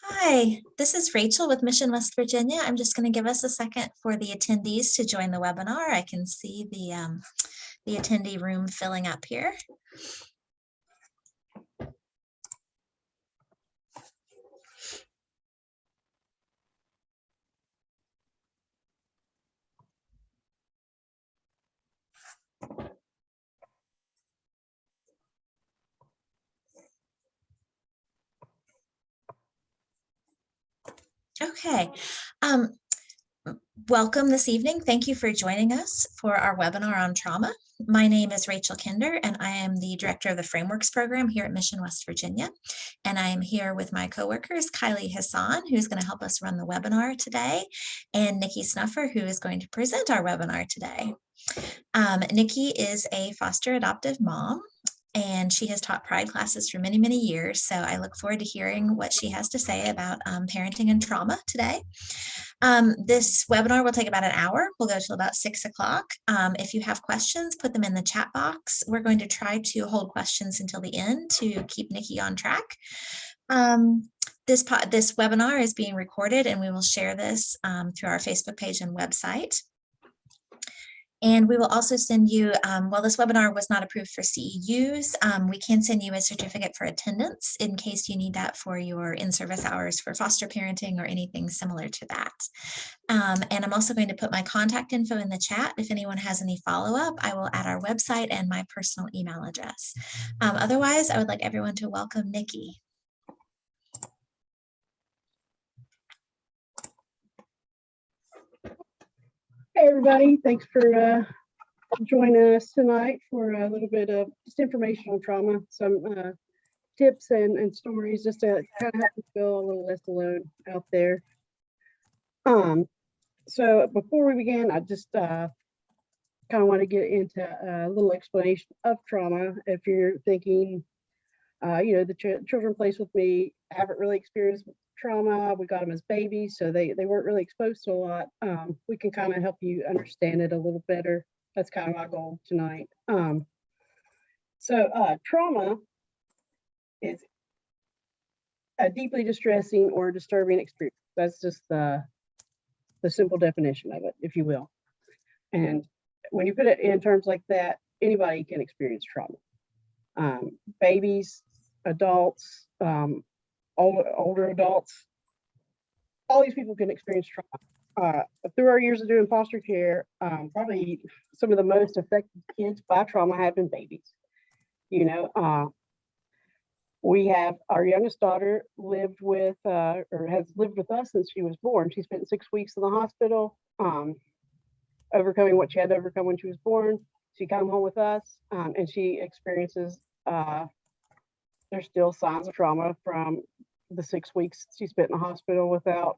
Hi, this is Rachel with Mission West Virginia. I'm just going to give us a second for the attendees to join the webinar. I can see the attendee room filling up here. Okay. Welcome this evening. Thank you for joining us for our webinar on trauma. My name is Rachel Kinder, and I am the director of the Frameworks program here at Mission West Virginia. And I am here with my coworkers, Kylie Hassan, who's going to help us run the webinar today, and Nikki Snuffer, who is going to present our webinar today. Nikki is a foster adoptive mom, and she has taught Pride classes for many, many years. So I look forward to hearing what she has to say about parenting and trauma today. This webinar will take about an hour. We'll go till about 6 o'clock. If you have questions, put them in the chat box. We're going to try to hold questions until the end to keep Nikki on track. This webinar is being recorded, and we will share this through our Facebook page and website. And we will also send you, while this webinar was not approved for CEUs, we can send you a certificate for attendance in case you need that for your in-service hours for foster parenting or anything similar to that. And I'm also going to put my contact info in the chat. If anyone has any follow-up, I will add our website and my personal email address. Otherwise, I would like everyone to welcome Nikki. Hey everybody, thanks for joining us tonight for a little bit of just information on trauma, some tips and stories just to kind of help you feel a little less alone out there. So before we begin, I just kind of want to get into a little explanation of trauma. If you're thinking, the children placed with me haven't really experienced trauma. We got them as babies, so they weren't really exposed to a lot. We can kind of help you understand it a little better. That's kind of my goal tonight. Trauma is a deeply distressing or disturbing experience. That's just the simple definition of it, if you will. And when you put it in terms like that, anybody can experience trauma. Babies, adults, older adults, all these people can experience trauma. Through our years of doing foster care, probably some of the most affected kids by trauma have been babies. We have our youngest daughter lived with, or has lived with us since she was born. She spent 6 weeks in the hospital, overcoming what she had to overcome when she was born. She came home with us, and she experiences, there's still signs of trauma from the 6 weeks she spent in the hospital without,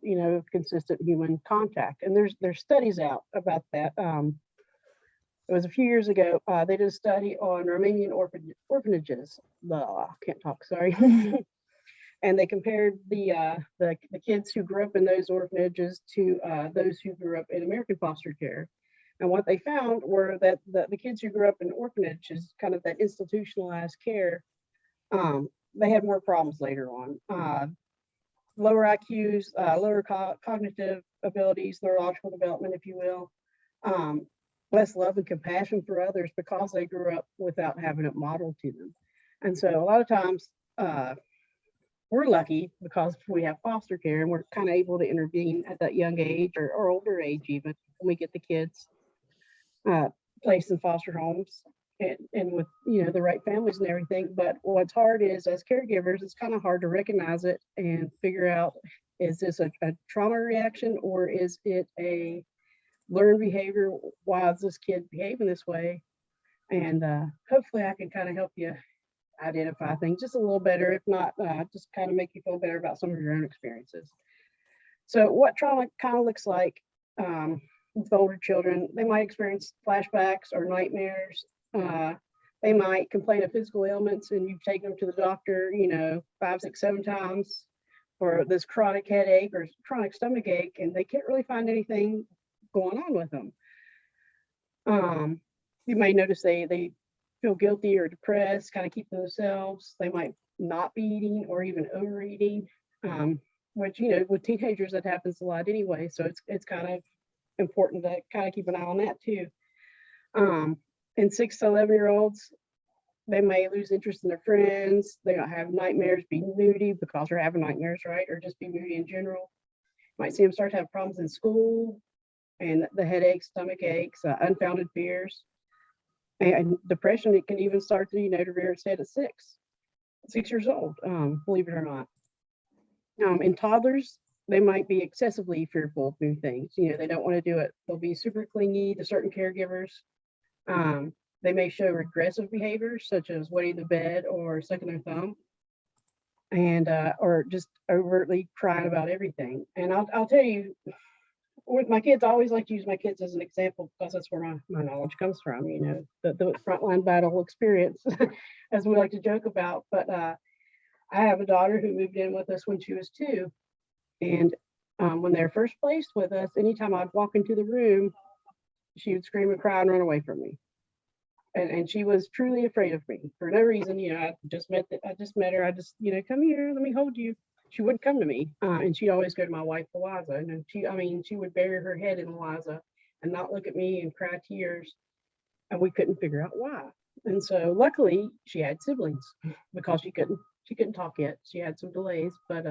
consistent human contact. And there's studies out about that. It was a few years ago. They did a study on Romanian orphanages. I can't talk, sorry. And they compared the kids who grew up in those orphanages to those who grew up in American foster care. And what they found were that the kids who grew up in orphanages, kind of that institutionalized care, they had more problems later on. Lower IQs, lower cognitive abilities, neurological development, if you will. Less love and compassion for others because they grew up without having it modeled to them. And so a lot of times we're lucky because we have foster care and we're kind of able to intervene at that young age or older age even when we get the kids placed in foster homes and with the right families and everything. But what's hard is, as caregivers, it's kind of hard to recognize it and figure out, is this a trauma reaction or is it a learned behavior? Why is this kid behaving this way? And hopefully I can kind of help you identify things just a little better, if not just kind of make you feel better about some of your own experiences. So what trauma kind of looks like with older children, they might experience flashbacks or nightmares. They might complain of physical ailments and you've taken them to the doctor, 5, 6, 7 times for this chronic headache or chronic stomach ache, and they can't really find anything going on with them. You may notice they feel guilty or depressed, kind of keep to themselves. They might not be eating or even overeating. which, with teenagers, that happens a lot anyway. So it's kind of important to kind of keep an eye on that too. And 6 to 11-year-olds, they may lose interest in their friends. They don't have nightmares, be moody because they're having nightmares, right? Or just be moody in general. Might see them start to have problems in school, and the headaches, stomach aches, unfounded fears, and depression. It can even start to, to rear its head at 6 years old, believe it or not. In toddlers, they might be excessively fearful of new things. They don't want to do it. They'll be super clingy to certain caregivers. They may show regressive behaviors such as wetting the bed or sucking their thumb, and or just overtly crying about everything. And I'll tell you, with my kids, I always like to use my kids as an example because that's where my knowledge comes from. The frontline battle experience, as we like to joke about. But I have a daughter who moved in with us when she was 2, and when they were first placed with us, anytime I'd walk into the room, she would scream and cry and run away from me. And she was truly afraid of me for no reason. I just met her. I just, come here, let me hold you. She wouldn't come to me. And she'd always go to my wife, Eliza. And she would bury her head in Eliza and not look at me and cry tears. And we couldn't figure out why. And so luckily she had siblings, because she couldn't talk yet. She had some delays, but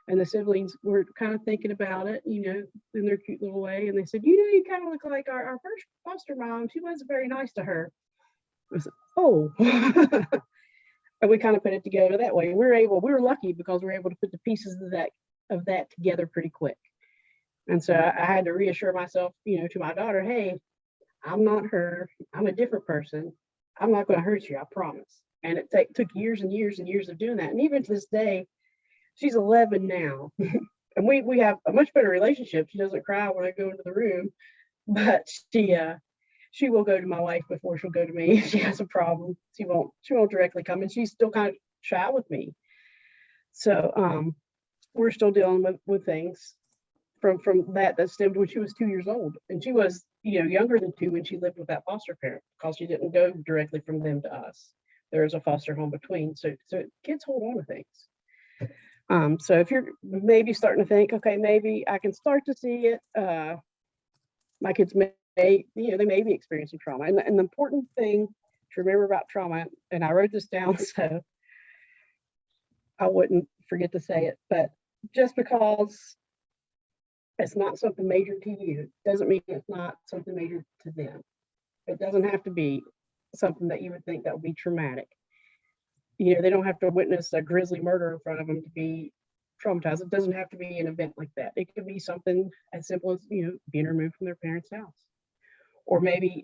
and the siblings were kind of thinking about it, in their cute little way. And they said, you kind of look like our first foster mom. She wasn't very nice to her. I said, oh. And we kind of put it together that way. We were lucky because we were able to put the pieces of that together pretty quick. And so I had to reassure myself, to my daughter, hey, I'm not her. I'm a different person. I'm not going to hurt you, I promise. And it took years and years and years of doing that. And even to this day, she's 11 now. And we have a much better relationship. She doesn't cry when I go into the room, but she will go to my wife before she'll go to me if she has a problem. She won't directly come, and she's still kind of shy with me. So we're still dealing with things from that stemmed when she was 2 years old. And she was, younger than 2 when she lived with that foster parent, because she didn't go directly from them to us. There was a foster home between. So kids hold on to things. So if you're maybe starting to think, okay, maybe I can start to see it, my kids they may be experiencing trauma. And the important thing to remember about trauma, and I wrote this down so I wouldn't forget to say it, but just because it's not something major to you doesn't mean it's not something major to them. It doesn't have to be something that you would think that would be traumatic. They don't have to witness a grisly murder in front of them to be traumatized. It doesn't have to be an event like that. It could be something as simple as, being removed from their parents' house. Or maybe,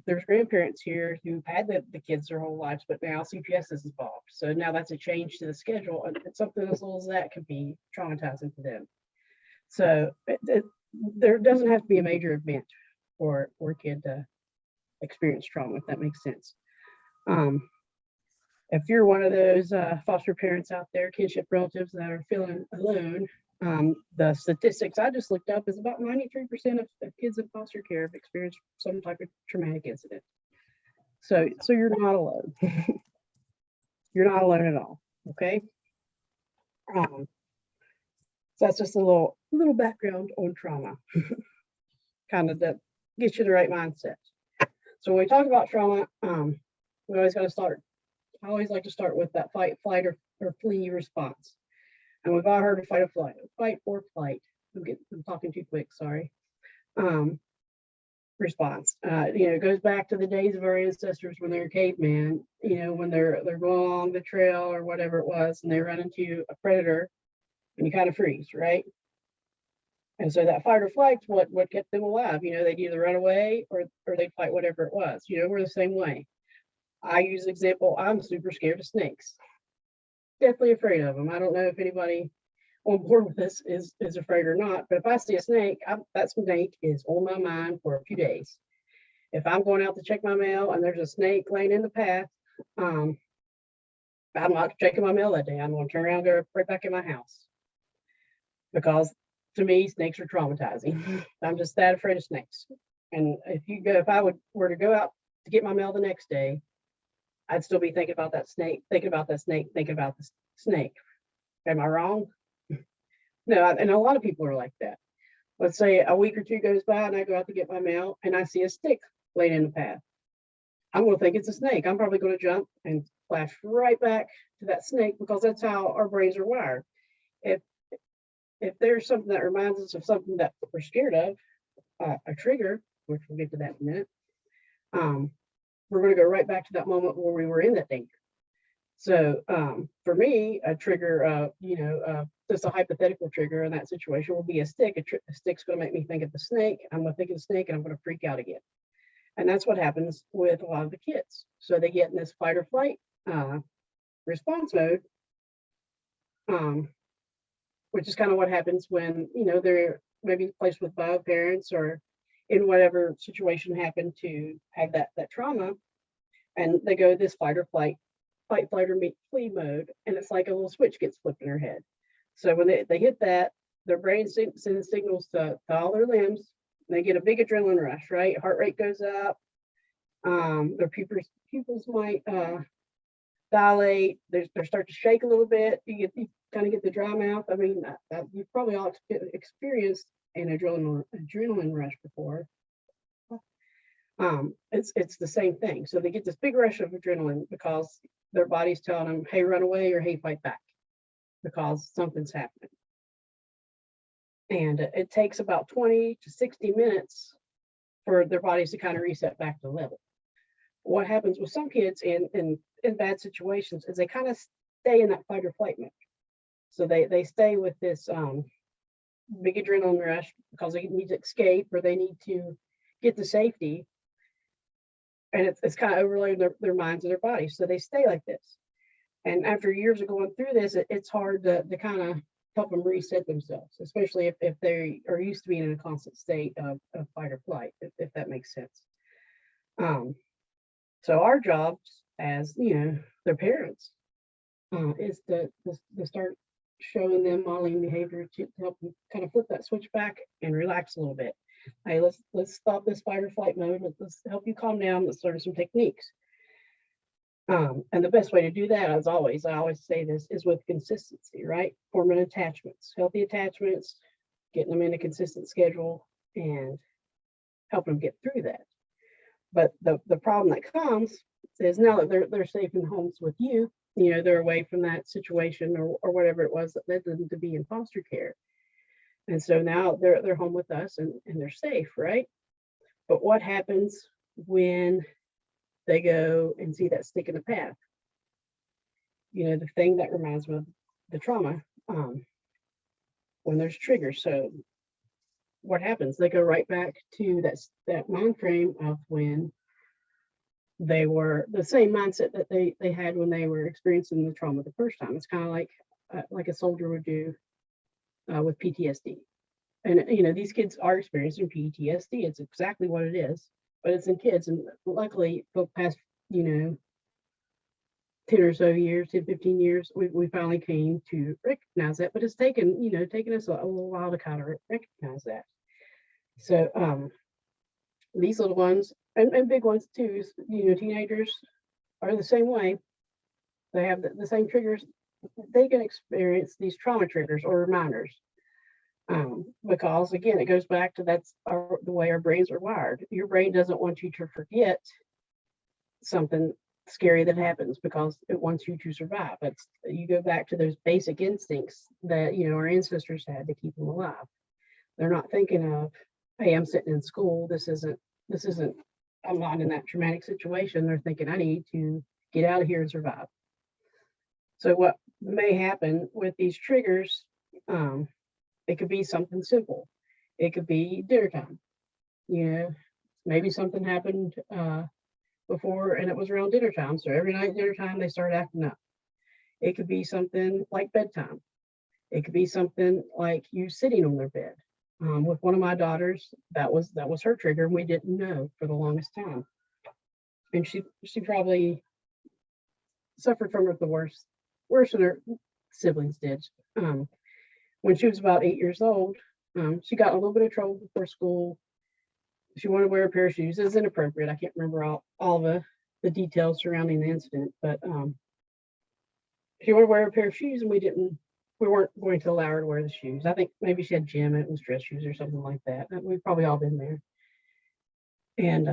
there's grandparents here who've had the kids their whole lives, but now CPS is involved. So now that's a change to the schedule. And something as little as that could be traumatizing to them. So there doesn't have to be a major event for a kid to experience trauma, if that makes sense. If you're one of those foster parents out there, kinship relatives that are feeling alone, the statistics I just looked up is about 93% of kids in foster care have experienced some type of traumatic incident. So you're not alone. You're not alone at all. Okay. So that's just a little background on trauma, kind of that gets you the right mindset. So when we talk about trauma, we always got to start. I always like to start with that fight, flight, or flee response. And we've all heard of fight or flight. Fight or flight. I'm talking too quick, sorry. Response. It goes back to the days of our ancestors when they were cavemen, when they're going along the trail or whatever it was, and they run into a predator and you kind of freeze, right? And so that fight or flight's what kept them alive. They'd either run away or they'd fight whatever it was. We're the same way. I use the example, I'm super scared of snakes. Definitely afraid of them. I don't know if anybody on board with this is afraid or not, but if I see a snake, that snake is on my mind for a few days. If I'm going out to check my mail and there's a snake laying in the path, I'm not checking my mail that day. I'm going to turn around and go right back in my house. Because to me, snakes are traumatizing. I'm just that afraid of snakes. And if I were to go out to get my mail the next day, I'd still be thinking about that snake, thinking about the snake. Am I wrong? No, and a lot of people are like that. Let's say a week or two goes by and I go out to get my mail and I see a stick laying in the path. I'm going to think it's a snake. I'm probably going to jump and flash right back to that snake because that's how our brains are wired. If if there's something that reminds us of something that we're scared of, a trigger, which we'll get to that in a minute, we're going to go right back to that moment where we were in that danger. So for me, a trigger, just a hypothetical trigger in that situation will be a stick. A stick's going to make me think of the snake. I'm going to think of the snake and I'm going to freak out again. And that's what happens with a lot of the kids. So they get in this fight or flight response mode, which is kind of what happens when, they're maybe placed with bio parents or in whatever situation happened to have that trauma. And they go this fight, flight, or flee mode. And it's like a little switch gets flipped in their head. So when they hit that, their brain sends signals to all their limbs. They get a big adrenaline rush, right? Heart rate goes up. Their pupils might dilate. They start to shake a little bit. You kind of get the dry mouth. I mean, you've probably all experienced an adrenaline rush before. It's the same thing. So they get this big rush of adrenaline because their body's telling them, hey, run away, or hey, fight back, because something's happening. And it takes about 20 to 60 minutes for their bodies to kind of reset back to level. What happens with some kids in bad situations is they kind of stay in that fight or flight mode. So they stay with this big adrenaline rush because they need to escape or they need to get to safety. And it's kind of overloading their minds and their bodies. So they stay like this. And after years of going through this, it's hard to kind of help them reset themselves, especially if they are used to being in a constant state of fight or flight, if that makes sense. So our jobs as, their parents is to start showing them modeling behavior to help them kind of flip that switch back and relax a little bit. Hey, let's stop this fight or flight mode. Let's help you calm down. Let's learn some techniques. And the best way to do that, as always, I always say this, is with consistency, right? Forming attachments, healthy attachments, getting them in a consistent schedule and helping them get through that. But the problem that comes is now that they're safe in homes with you, they're away from that situation or whatever it was that led them to be in foster care. And so now they're home with us and they're safe, right? But what happens when they go and see that stick in the path? The thing that reminds me of the trauma, when there's triggers. So what happens? They go right back to that mind frame of when they were the same mindset that they had when they were experiencing the trauma the first time. It's kind of like a soldier would do with PTSD. And these kids are experiencing PTSD. It's exactly what it is, but it's in kids. And luckily, for the past 10 or so years, 10, 15 years, we finally came to recognize that. But it's taken us a little while to kind of recognize that. So these little ones and big ones too, teenagers are the same way. They have the same triggers. They can experience these trauma triggers or reminders. Because again, it goes back to the way our brains are wired. Your brain doesn't want you to forget something scary that happens because it wants you to survive. You go back to those basic instincts that our ancestors had to keep them alive. They're not thinking of, hey, I'm sitting in school. This isn't. I'm not in that traumatic situation. They're thinking, I need to get out of here and survive. So what may happen with these triggers? It could be something simple. It could be dinner time. Maybe something happened before and it was around dinner time. So every night dinner time, they start acting up. It could be something like bedtime. It could be something like you sitting on their bed. With one of my daughters, that was her trigger, and we didn't know for the longest time. And she probably suffered from it the worse than her siblings did. When she was about 8 years old, she got in a little bit of trouble before school. She wanted to wear a pair of shoes. It was inappropriate. I can't remember all the details surrounding the incident, but she wanted to wear a pair of shoes and we didn't we weren't going to allow her to wear the shoes. I think maybe she had gym and it was dress shoes or something like that. We've probably all been there. And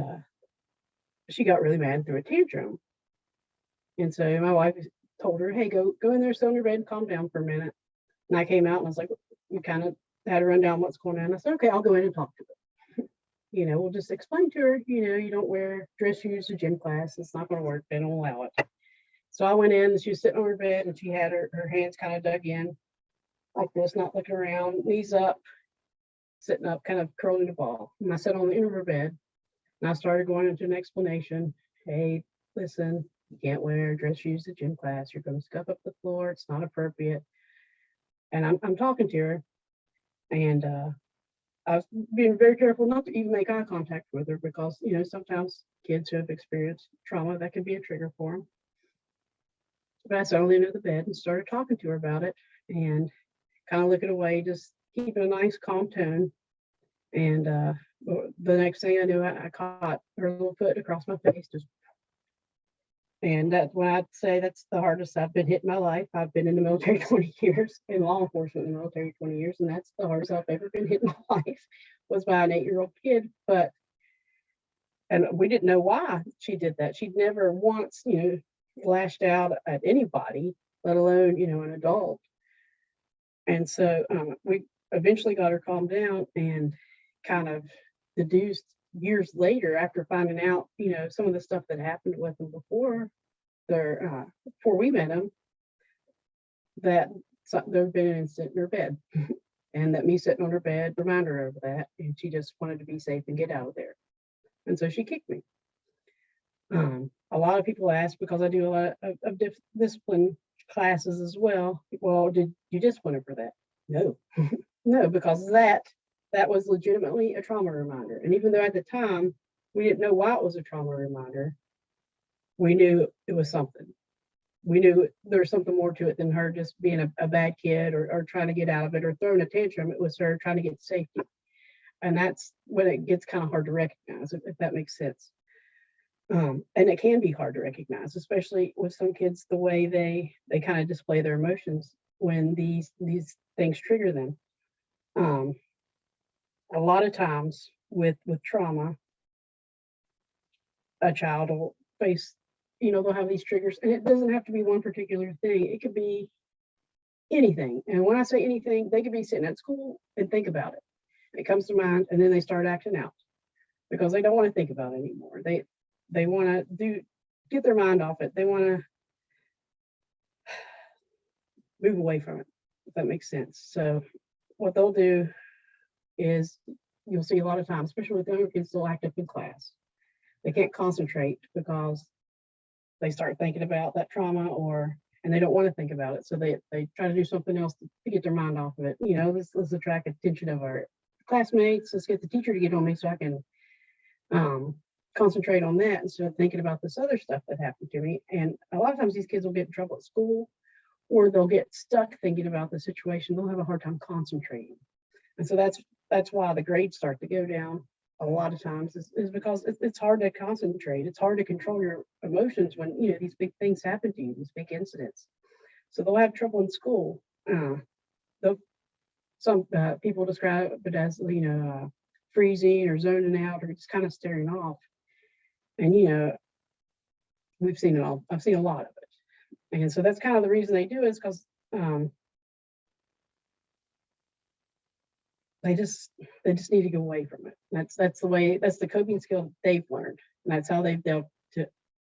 she got really mad and threw a tantrum. And so my wife told her, hey, go in there, sit on your bed and calm down for a minute. And I came out and I was like, you kind of had to run down what's going on. I said, okay, I'll go in and talk to her. We'll just explain to her, you don't wear dress shoes to gym class. It's not going to work. They don't allow it. So I went in and she was sitting on her bed and she had her hands kind of dug in like this, not looking around, knees up, sitting up, kind of curling the ball. And I sat on the end of her bed and I started going into an explanation. Hey, listen, you can't wear dress shoes to gym class. You're going to scuff up the floor. It's not appropriate. And I'm talking to her, and I was being very careful not to even make eye contact with her because, sometimes kids who have experienced trauma, that can be a trigger for them. But I sat on the end of the bed and started talking to her about it and kind of looking away, just keeping a nice, calm tone. And the next thing I knew, I caught her little foot across my face, and that's when I'd say that's the hardest I've been hit in my life. I've been in the military 20 years, in law enforcement in the military 20 years, and that's the hardest I've ever been hit in my life was by an 8-year-old kid. And we didn't know why she did that. She'd never once, lashed out at anybody, let alone, an adult. And so we eventually got her calmed down and kind of deduced years later, after finding out, some of the stuff that happened with them before we met them, that there'd been an incident in her bed, and that me sitting on her bed reminded her of that, and she just wanted to be safe and get out of there, and so she kicked me. A lot of people ask, because I do a lot of discipline classes as well. Well, did you discipline her for that? No, no, because that was legitimately a trauma reminder. And even though at the time we didn't know why it was a trauma reminder, we knew it was something. We knew there was something more to it than her just being a bad kid or trying to get out of it or throwing a tantrum. It was her trying to get safety. And that's when it gets kind of hard to recognize, if that makes sense. And it can be hard to recognize, especially with some kids, the way they kind of display their emotions when these things trigger them. A lot of times with trauma, a child will face, they'll have these triggers, and it doesn't have to be one particular thing. It could be anything. And when I say anything, they could be sitting at school and think about it. It comes to mind, and then they start acting out because they don't want to think about it anymore. They want to get their mind off it. They want to move away from it, if that makes sense. So what they'll do is, you'll see a lot of times, especially with younger kids, they'll act up in class. They can't concentrate because they start thinking about that trauma, and they don't want to think about it. So they try to do something else to get their mind off of it. Let's attract attention of our classmates. Let's get the teacher to get on me so I can concentrate on that instead of thinking about this other stuff that happened to me. And a lot of times these kids will get in trouble at school, or they'll get stuck thinking about the situation. They'll have a hard time concentrating. And so that's why the grades start to go down a lot of times, is because it's hard to concentrate. It's hard to control your emotions when, these big things happen to you, these big incidents. So they'll have trouble in school. Some people describe it as, freezing or zoning out or just kind of staring off. And, we've seen it all. I've seen a lot of it. And so that's kind of the reason they do it, is because they just need to go away from it. That's the coping skill they've learned. And that's how they've dealt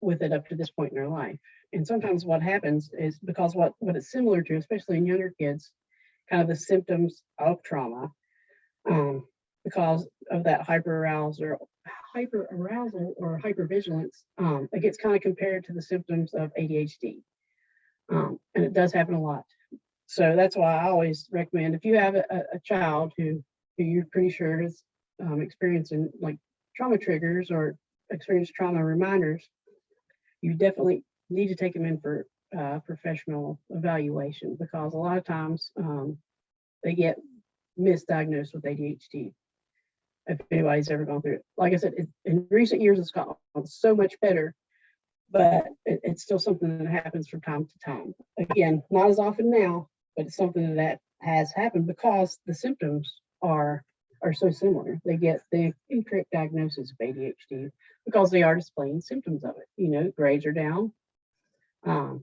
with it up to this point in their life. And sometimes what happens is, because what it's similar to, especially in younger kids, kind of the symptoms of trauma, because of that hyperarousal or hypervigilance, it gets kind of compared to the symptoms of ADHD. And it does happen a lot. So that's why I always recommend, if you have a child who you're pretty sure is experiencing like trauma triggers or experienced trauma reminders, you definitely need to take them in for professional evaluation, because a lot of times they get misdiagnosed with ADHD. If anybody's ever gone through it, like I said, in recent years it's gotten so much better, but it's still something that happens from time to time. Again, not as often now, but it's something that has happened because the symptoms are so similar. They get the incorrect diagnosis of ADHD because they are displaying symptoms of it. Grades are down.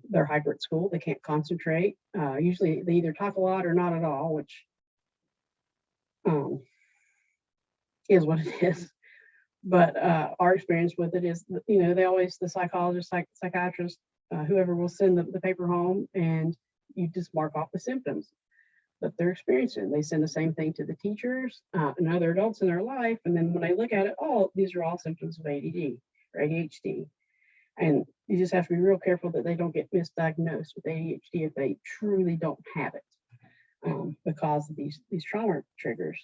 They're hyper at school. They can't concentrate. Usually they either talk a lot or not at all, which is what it is. But our experience with it is, they always, the psychologist, psychiatrist, whoever will send the paper home, and you just mark off the symptoms that they're experiencing. They send the same thing to the teachers and other adults in their life. And then when they look at it, oh, these are all symptoms of ADD or ADHD. And you just have to be real careful that they don't get misdiagnosed with ADHD if they truly don't have it because of these trauma triggers.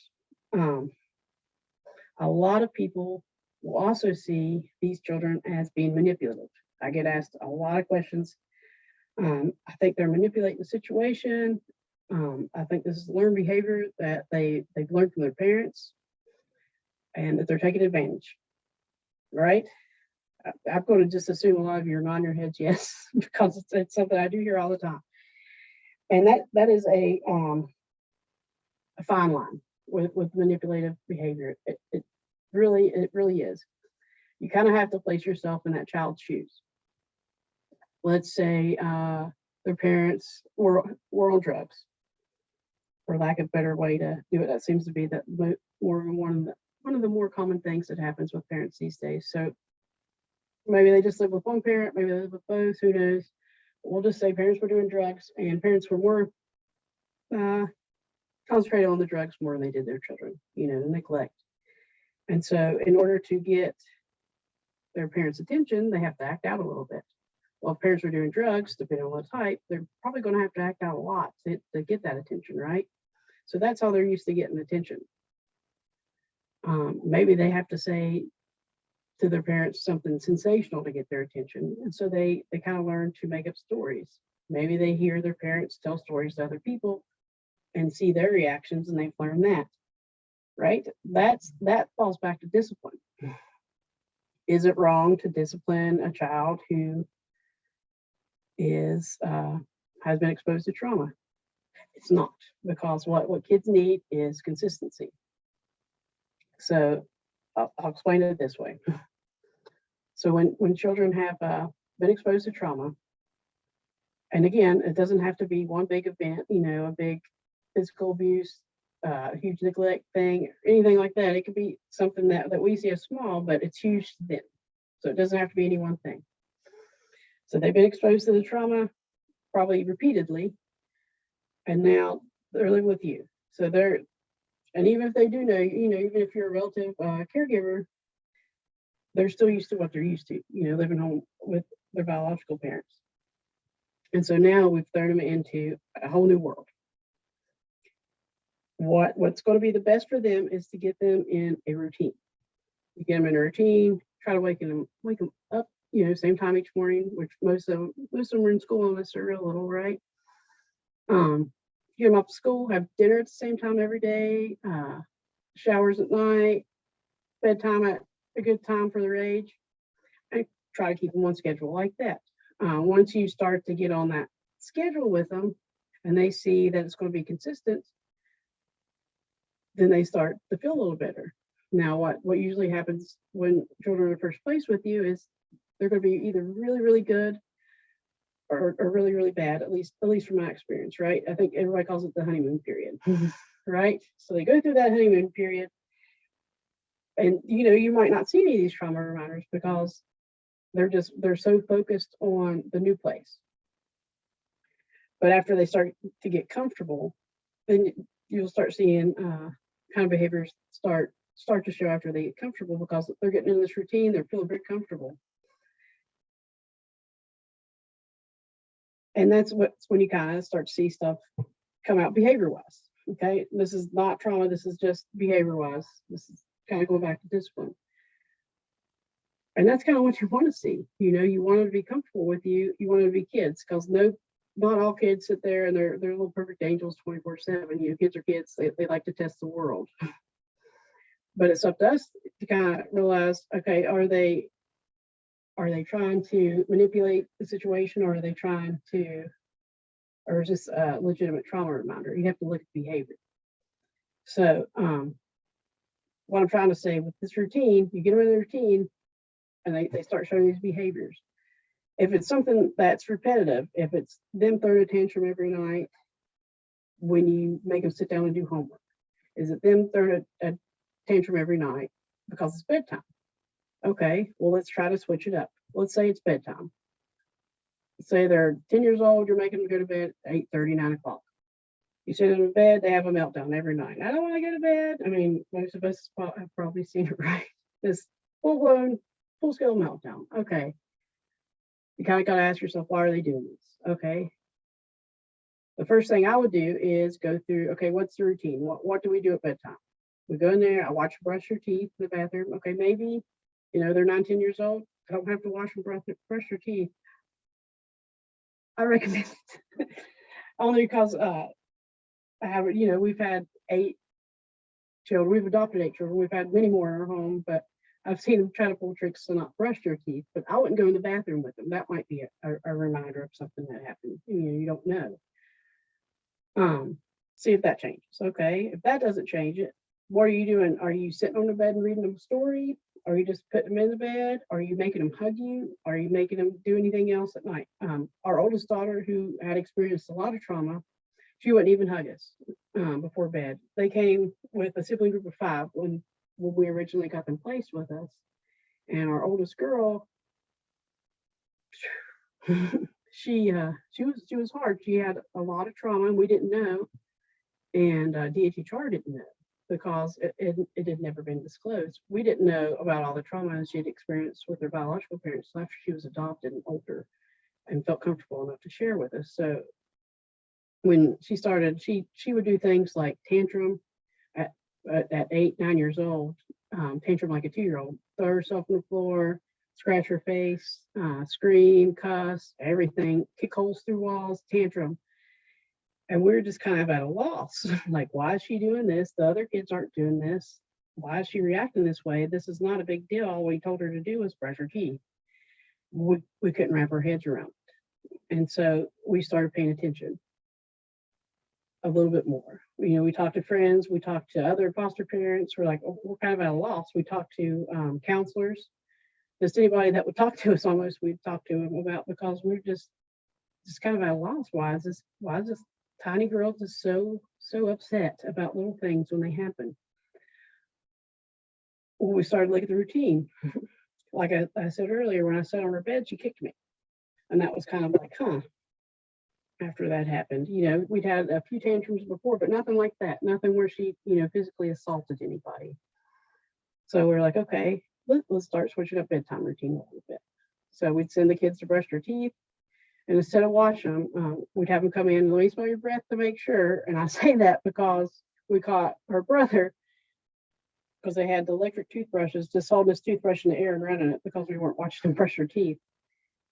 A lot of people will also see these children as being manipulative. I get asked a lot of questions. I think they're manipulating the situation. I think this is learned behavior that they've learned from their parents and that they're taking advantage, right? I'm going to just assume a lot of you are nodding your heads yes, because it's something I do hear all the time. And that is a fine line with manipulative behavior. It really is. You kind of have to place yourself in that child's shoes. Let's say their parents were on drugs, for lack of a better way to do it. That seems to be one of the more common things that happens with parents these days. So maybe they just live with one parent, maybe they live with both, who knows? We'll just say parents were doing drugs and parents were more concentrated on the drugs more than they did their children, the neglect. And so in order to get their parents' attention, they have to act out a little bit. Well, if parents are doing drugs, depending on what type, they're probably going to have to act out a lot to get that attention, right? So that's how they're used to getting attention. Maybe they have to say to their parents something sensational to get their attention. And so they kind of learn to make up stories. Maybe they hear their parents tell stories to other people and see their reactions, and they've learned that, right? That falls back to discipline. Is it wrong to discipline a child who has been exposed to trauma? It's not, because what kids need is consistency. So I'll explain it this way. So when children have been exposed to trauma, and again, it doesn't have to be one big event, a big physical abuse, huge neglect thing, anything like that. It could be something that we see as small, but it's huge to them. So it doesn't have to be any one thing. So they've been exposed to the trauma probably repeatedly, and now they're living with you. So and even if they do know, even if you're a relative caregiver, they're still used to what they're used to, living home with their biological parents. And so now we've thrown them into a whole new world. What's going to be the best for them is to get them in a routine. You get them in a routine, try to wake them up, same time each morning, which most of them are in school unless they're real little, right? Get them off to school, have dinner at the same time every day, showers at night, bedtime at a good time for their age, and try to keep them on schedule like that. Once you start to get on that schedule with them and they see that it's going to be consistent, then they start to feel a little better. Now, what usually happens when children are first placed with you is they're going to be either really, really good or really, really bad, at least from my experience, right? I think everybody calls it the honeymoon period, right? So they go through that honeymoon period, and you might not see any of these trauma reminders because they're so focused on the new place. But after they start to get comfortable, then you'll start seeing kind of behaviors start to show after they get comfortable, because they're getting in this routine, they're feeling very comfortable. And that's when you kind of start to see stuff come out behavior-wise. Okay, this is not trauma, this is just behavior-wise. This is kind of going back to discipline. And that's kind of what you want to see. You want them to be comfortable with you. You want them to be kids, because not all kids sit there and they're little perfect angels 24/7. Kids are kids. They like to test the world. But it's up to us to kind of realize, okay, are they trying to manipulate the situation, or are they trying to or is this a legitimate trauma reminder? You have to look at behavior. So what I'm trying to say with this routine, you get them in the routine and they start showing these behaviors. If it's something that's repetitive, if it's them throwing a tantrum every night when you make them sit down and do homework, is it them throwing a tantrum every night because it's bedtime? Okay, well, let's try to switch it up. Let's say it's bedtime. Say they're 10 years old, you're making them go to bed at 8:30, 9 o'clock. You sit them in bed, they have a meltdown every night. I don't want to go to bed. I mean, most of us have probably seen it, right? This full-blown, full-scale meltdown. Okay. You kind of got to ask yourself, why are they doing this? Okay. The first thing I would do is go through, okay, what's the routine? What do we do at bedtime? We go in there, I watch you brush your teeth in the bathroom. Okay, maybe, they're 9, 10 years old. I don't have to wash and brush your teeth. I recommend it. Only because I have, we've had 8 children. We've adopted 8 children. We've had many more in our home, but I've seen them try to pull tricks to not brush their teeth, but I wouldn't go in the bathroom with them. That might be a reminder of something that happened. You don't know. See if that changes. Okay. If that doesn't change it, what are you doing? Are you sitting on the bed and reading them a story? Are you just putting them in the bed? Are you making them hug you? Are you making them do anything else at night? Our oldest daughter, who had experienced a lot of trauma, she wouldn't even hug us before bed. They came with a sibling group of 5 when we originally got them placed with us. And our oldest girl, she was hard. She had a lot of trauma and we didn't know. And DHHR didn't know because it had never been disclosed. We didn't know about all the trauma she'd experienced with her biological parents after she was adopted and older and felt comfortable enough to share with us. So when she started, she would do things like tantrum at 8, 9 years old, tantrum like a 2-year-old, throw herself on the floor, scratch her face, scream, cuss, everything, kick holes through walls, tantrum. And we were just kind of at a loss. Like, why is she doing this? The other kids aren't doing this. Why is she reacting this way? This is not a big deal. All we told her to do was brush her teeth. We couldn't wrap our heads around it. And so we started paying attention a little bit more. We talked to friends, we talked to other foster parents. We're like, oh, we're kind of at a loss. We talked to counselors. Just anybody that would talk to us almost, we'd talk to them about, because we're just kind of at a loss. Why is this tiny girl just so upset about little things when they happen? Well, we started looking at the routine. Like I said earlier, when I sat on her bed, she kicked me. And that was kind of like, after that happened. We'd had a few tantrums before, but nothing like that. Nothing where she, physically assaulted anybody. So we're like, okay, let's start switching up bedtime routine a little bit. So we'd send the kids to brush their teeth. And instead of washing them, we'd have them come in, let me smell your breath to make sure. And I say that because we caught her brother, because they had the electric toothbrushes, just holding his toothbrush in the air and running it because we weren't watching them brush their teeth.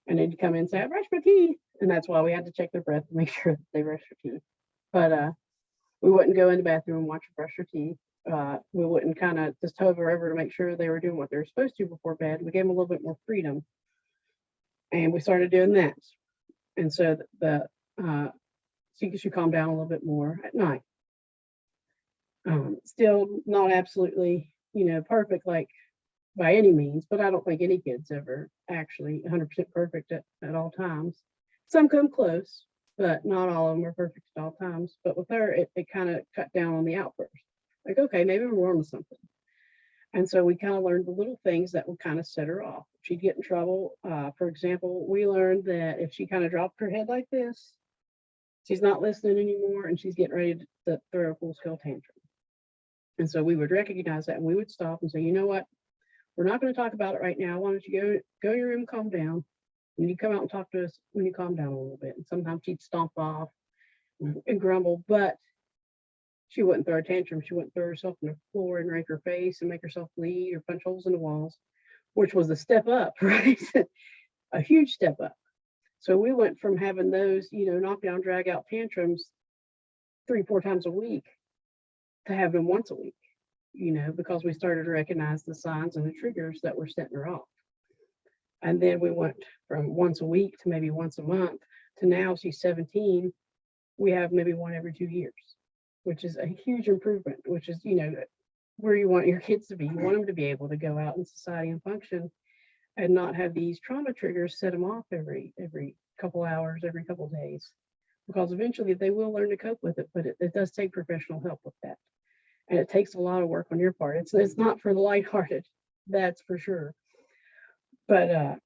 And they'd come in and say, I brushed my teeth. And that's why we had to check their breath to make sure that they brushed their teeth. But we wouldn't go in the bathroom and watch them brush their teeth. We wouldn't kind of just hover over to make sure they were doing what they were supposed to before bed. We gave them a little bit more freedom. And we started doing that. And so she calmed down a little bit more at night. Still not absolutely, perfect, like by any means, but I don't think any kid's ever actually 100% perfect at all times. Some come close, but not all of them are perfect at all times. But with her, it kind of cut down on the outburst. Like, okay, maybe we're on to something. And so we kind of learned the little things that would kind of set her off. She'd get in trouble. For example, we learned that if she kind of dropped her head like this, she's not listening anymore and she's getting ready to throw a full-scale tantrum. And so we would recognize that and we would stop and say, you know what? We're not going to talk about it right now. Why don't you go to your room, calm down. And you come out and talk to us when you calm down a little bit. And sometimes she'd stomp off and grumble, but she wouldn't throw a tantrum. She wouldn't throw herself on the floor and rake her face and make herself bleed or punch holes in the walls, which was a step up, right? A huge step up. So we went from having those, knock down, drag out tantrums 3-4 times a week to having them once a week, because we started to recognize the signs and the triggers that were setting her off. And then we went from once a week to maybe once a month to now she's 17 we have maybe one every 2 years, which is a huge improvement, which is, you know, where you want your kids to be. You want them to be able to go out in society and function and not have these trauma triggers set them off every couple hours, every couple days, because eventually they will learn to cope with it, but it does take professional help with that. And it takes a lot of work on your part. It's not for the lighthearted, that's for sure. But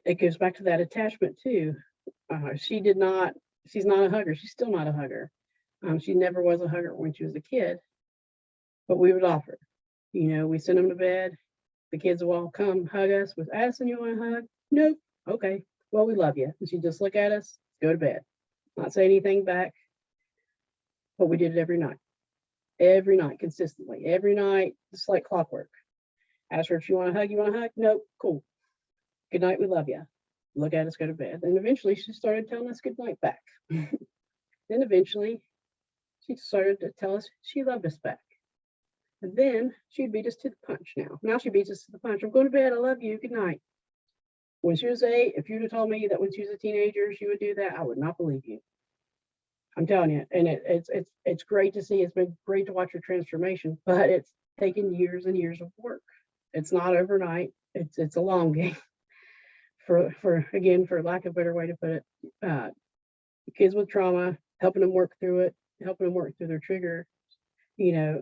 it goes back to that attachment too. She's not a hugger. She's still not a hugger. She never was a hugger when she was a kid, but we would offer. You know, we send them to bed. The kids will all come hug us. With Addison, you want a hug? Nope. Okay. Well, we love you. And she'd just look at us, go to bed, not say anything back. But we did it every night, consistently, every night, just like clockwork. Ask her if you want a hug. You want a hug? Nope. Cool. Good night. We love you. Look at us, go to bed. And eventually she started telling us good night back. Then eventually she started to tell us she loved us back. And then she'd beat us to the punch now. Now she beats us to the punch. I'm going to bed. I love you. Good night. When she was 8, if you'd have told me that when she was a teenager, she would do that, I would not believe you. I'm telling you. And it's great to see. It's been great to watch her transformation, but it's taken years and years of work. It's not overnight. It's a long game. For lack of a better way to put it, kids with trauma, helping them work through it, helping them work through their trigger, you know,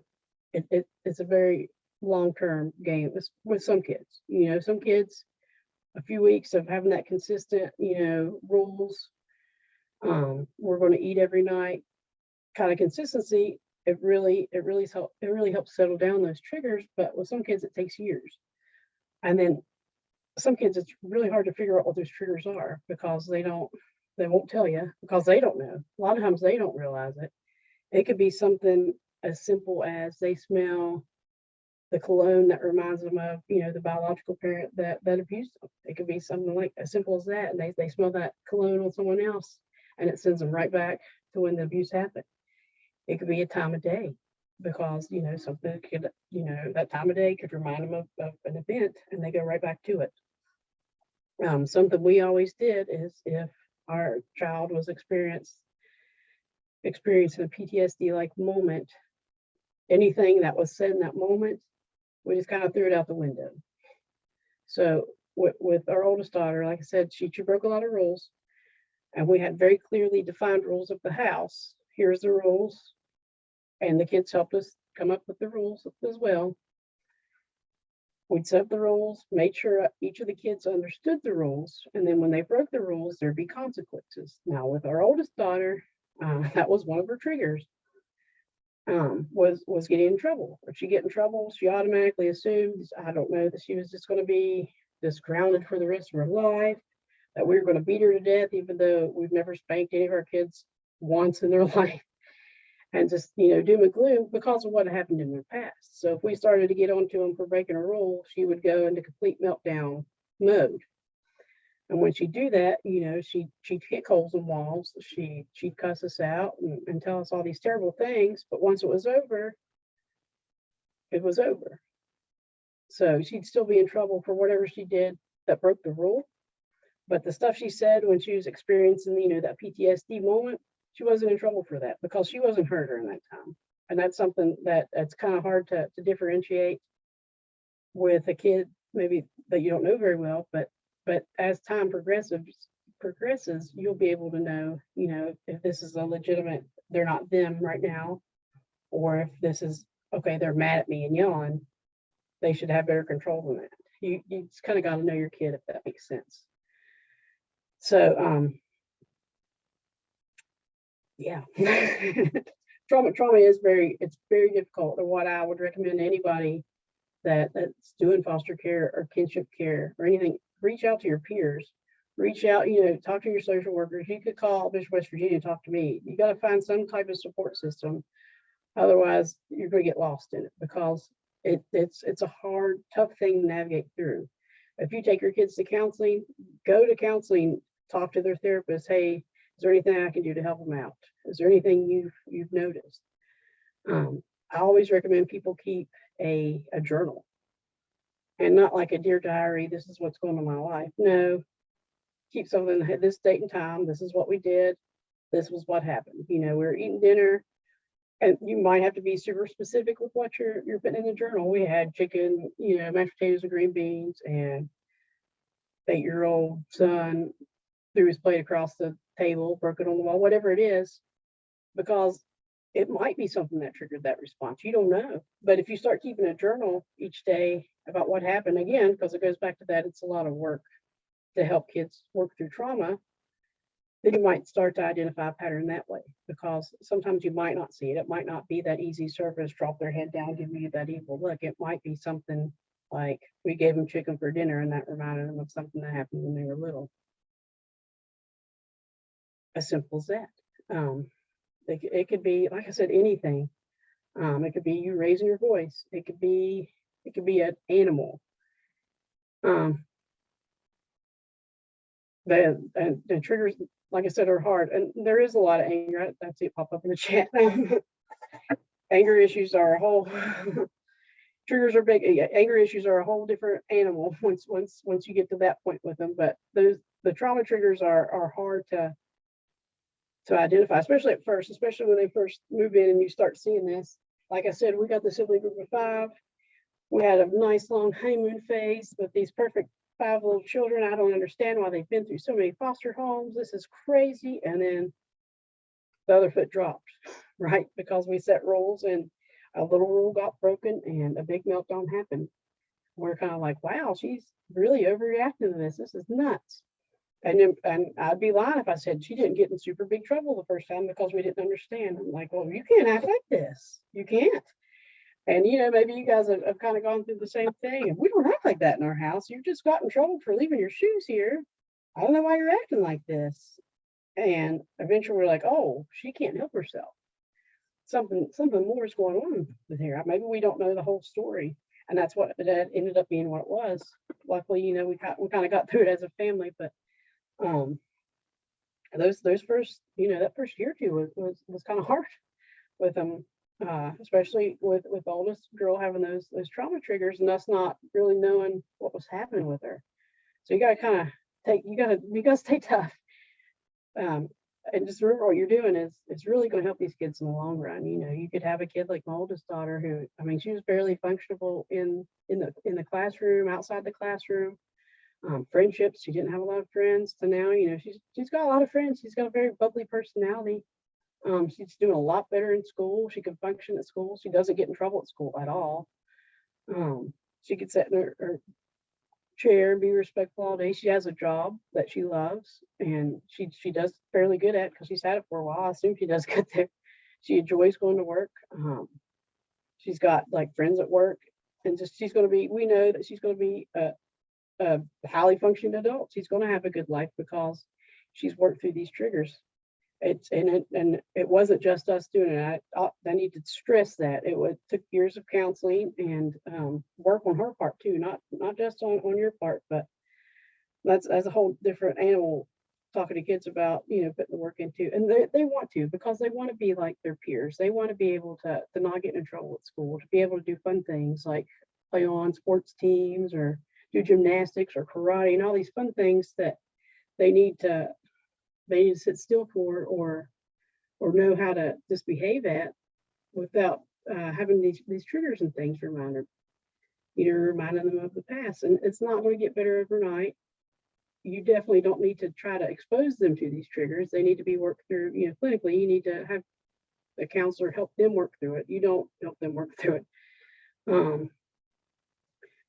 it's a very long-term game with some kids. You know, some kids, a few weeks of having that consistent, you know, rules, we're going to eat every night kind of consistency, it really helps settle down those triggers. But with some kids it takes years, and then some kids it's really hard to figure out what those triggers are because they won't tell you because they don't know. A lot of times they don't realize it. It could be something as simple as they smell the cologne that reminds them of, you know, the biological parent that abused them. It could be something like as simple as that, and they smell that cologne on someone else and it sends them right back to when the abuse happened. It could be a time of day because, you know, something could, you know, that time of day could remind them of an event and they go right back to it. Something we always did is if our child was experiencing a PTSD-like moment, anything that was said in that moment, we just kind of threw it out the window. So with our oldest daughter, like I said, she broke a lot of rules, and we had very clearly defined rules of the house. Here's the rules, and the kids helped us come up with the rules as well. We'd set the rules, made sure each of the kids understood the rules, and then when they broke the rules, there'd be consequences. Now, with our oldest daughter, that was one of her triggers, was getting in trouble. If she get in trouble, she automatically assumed, I don't know, that she was just going to be just grounded for the rest of her life, that we were going to beat her to death, even though we've never spanked any of our kids once in their life. And just, you know, doom and gloom because of what happened in their past. So if we started to get onto them for breaking a rule, she would go into complete meltdown mode. And when she'd do that, you know, she'd kick holes in walls, she'd cuss us out and tell us all these terrible things. But once it was over, it was over. So she'd still be in trouble for whatever she did that broke the rule. But the stuff she said when she was experiencing, you know, that PTSD moment, she wasn't in trouble for that because she wasn't hurt during that time. And that's something that's kind of hard to differentiate with a kid maybe that you don't know very well, but as time progresses, you'll be able to know, you know, if this is a legitimate, they're not them right now, or if this is, okay, they're mad at me and yelling, they should have better control than that. You just kind of got to know your kid, if that makes sense. So, yeah, trauma is very difficult, and what I would recommend to anybody that's doing foster care or kinship care or anything, reach out to your peers, reach out, you know, talk to your social workers. You could call Bishop West Virginia, talk to me. You got to find some type of support system, otherwise you're going to get lost in it because it's a hard, tough thing to navigate through. If you take your kids to counseling, go to counseling, talk to their therapist. Hey, is there anything I can do to help them out? Is there anything you've noticed? I always recommend people keep a journal, and not like a dear diary, this is what's going on in my life. No, keep something, this date and time, this is what we did, this was what happened. You know, we were eating dinner, and you might have to be super specific with what you're putting in the journal. We had chicken, you know, mashed potatoes and green beans, and 8-year-old son threw his plate across the table, broke it on the wall, whatever it is, because it might be something that triggered that response. You don't know. But if you start keeping a journal each day about what happened, again, because it goes back to that, it's a lot of work to help kids work through trauma, then you might start to identify a pattern that way, because sometimes you might not see it. It might not be that easy surface, drop their head down, give you that evil look. It might be something like we gave them chicken for dinner and that reminded them of something that happened when they were little. As simple as that. It could be, like I said, anything. It could be you raising your voice. It could be an animal. The triggers, like I said, are hard, and there is a lot of anger. I see it pop up in the chat. Anger issues are a whole triggers are big. Anger issues are a whole different animal once you get to that point with them. But the trauma triggers are hard to identify, especially at first, especially when they first move in and you start seeing this. Like I said, we got the sibling group of 5. We had a nice long honeymoon phase with these perfect 5 little children. I don't understand why they've been through so many foster homes. This is crazy. And then the other foot dropped, right? Because we set rules and a little rule got broken and a big meltdown happened. We're kind of like, wow, she's really overreacting to this. This is nuts. And I'd be lying if I said she didn't get in super big trouble the first time because we didn't understand. I'm like, well, you can't act like this. You can't. And, you know, maybe you guys have kind of gone through the same thing. And we don't act like that in our house. You just got in trouble for leaving your shoes here. I don't know why you're acting like this. And eventually we're like, oh, she can't help herself. Something more is going on with her. Maybe we don't know the whole story. And that's what that ended up being what it was. Luckily, you know, we kind of got through it as a family, but those first, you know, that first year or two was kind of hard with them, especially with the oldest girl having those trauma triggers and us not really knowing what was happening with her. So you got to kind of you got to stay tough, and just remember what you're doing is really going to help these kids in the long run. You know, you could have a kid like my oldest daughter who, I mean, she was barely functionable in the classroom, outside the classroom. Friendships, she didn't have a lot of friends. So now, you know, she's got a lot of friends. She's got a very bubbly personality. She's doing a lot better in school. She can function at school. She doesn't get in trouble at school at all. She could sit in her chair and be respectful all day. She has a job that she loves and she does fairly good at because she's had it for a while. I assume she does good there. She enjoys going to work. She's got like friends at work, and just we know that she's going to be a highly functioning adult. She's going to have a good life because she's worked through these triggers. And it wasn't just us doing it. I need to stress that it took years of counseling and work on her part too, not just on your part, but that's a whole different animal. Talking to kids about, you know, putting the work into, and they want to, because they want to be like their peers. They want to be able to not get in trouble at school, to be able to do fun things like play on sports teams or do gymnastics or karate and all these fun things that they need to sit still for or know how to just behave at without having these triggers and things reminding them of the past. And it's not going to get better overnight. You definitely don't need to try to expose them to these triggers. They need to be worked through, you know, clinically. You need to have a counselor help them work through it. You don't help them work through it.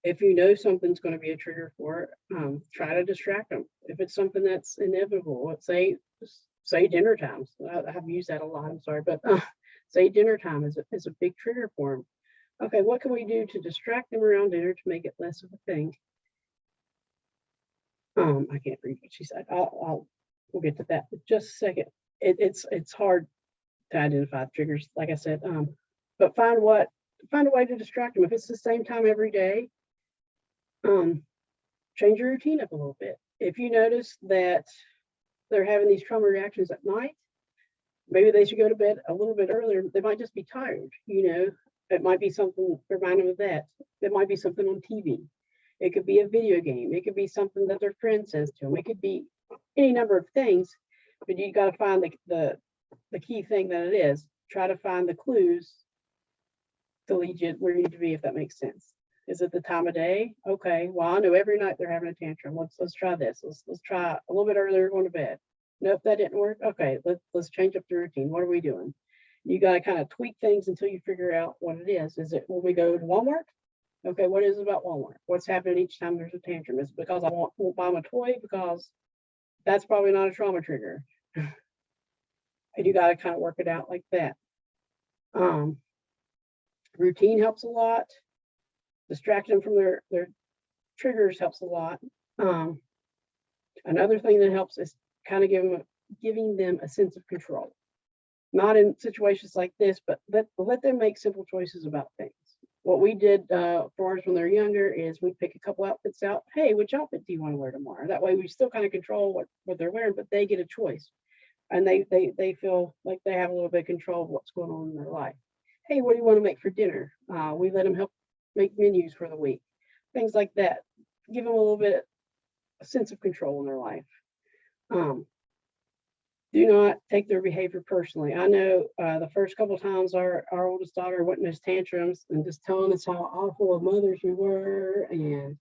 If you know something's going to be a trigger for it, try to distract them. If it's something that's inevitable, let's say dinner times. I've used that a lot, I'm sorry, but say dinner time is a big trigger for them. Okay, what can we do to distract them around dinner to make it less of a thing? I can't read what she said. We'll get to that in just a second. It's hard to identify triggers, like I said, but find a way to distract them. If it's the same time every day, change your routine up a little bit. If you notice that they're having these trauma reactions at night, maybe they should go to bed a little bit earlier. They might just be tired, you know. It might be something, remind them of that. It might be something on TV. It could be a video game. It could be something that their friend says to them. It could be any number of things. but you got to find the key thing that it is. Try to find the clues to lead you where you need to be, if that makes sense. Is it the time of day? Okay, well, I know every night they're having a tantrum. Let's try this. Let's try a little bit earlier going to bed. Nope, that didn't work. Okay, let's change up the routine. What are we doing? You got to kind of tweak things until you figure out what it is. Is it when we go to Walmart? Okay, what is it about Walmart? What's happening each time there's a tantrum? Is it because I won't buy them a toy? Because that's probably not a trauma trigger. And you got to kind of work it out like that. Routine helps a lot. Distracting them from their triggers helps a lot. Another thing that helps is kind of giving them a sense of control. Not in situations like this, but let them make simple choices about things. What we did for us when they're younger is we pick a couple outfits out. Hey, which outfit do you want to wear tomorrow? That way we still kind of control what they're wearing, but they get a choice. And they feel like they have a little bit of control of what's going on in their life. Hey, what do you want to make for dinner? We let them help make menus for the week. Things like that. Give them a little bit, a sense of control in their life. Do not take their behavior personally. I know the first couple of times our oldest daughter went in those tantrums and just telling us how awful of mothers we were and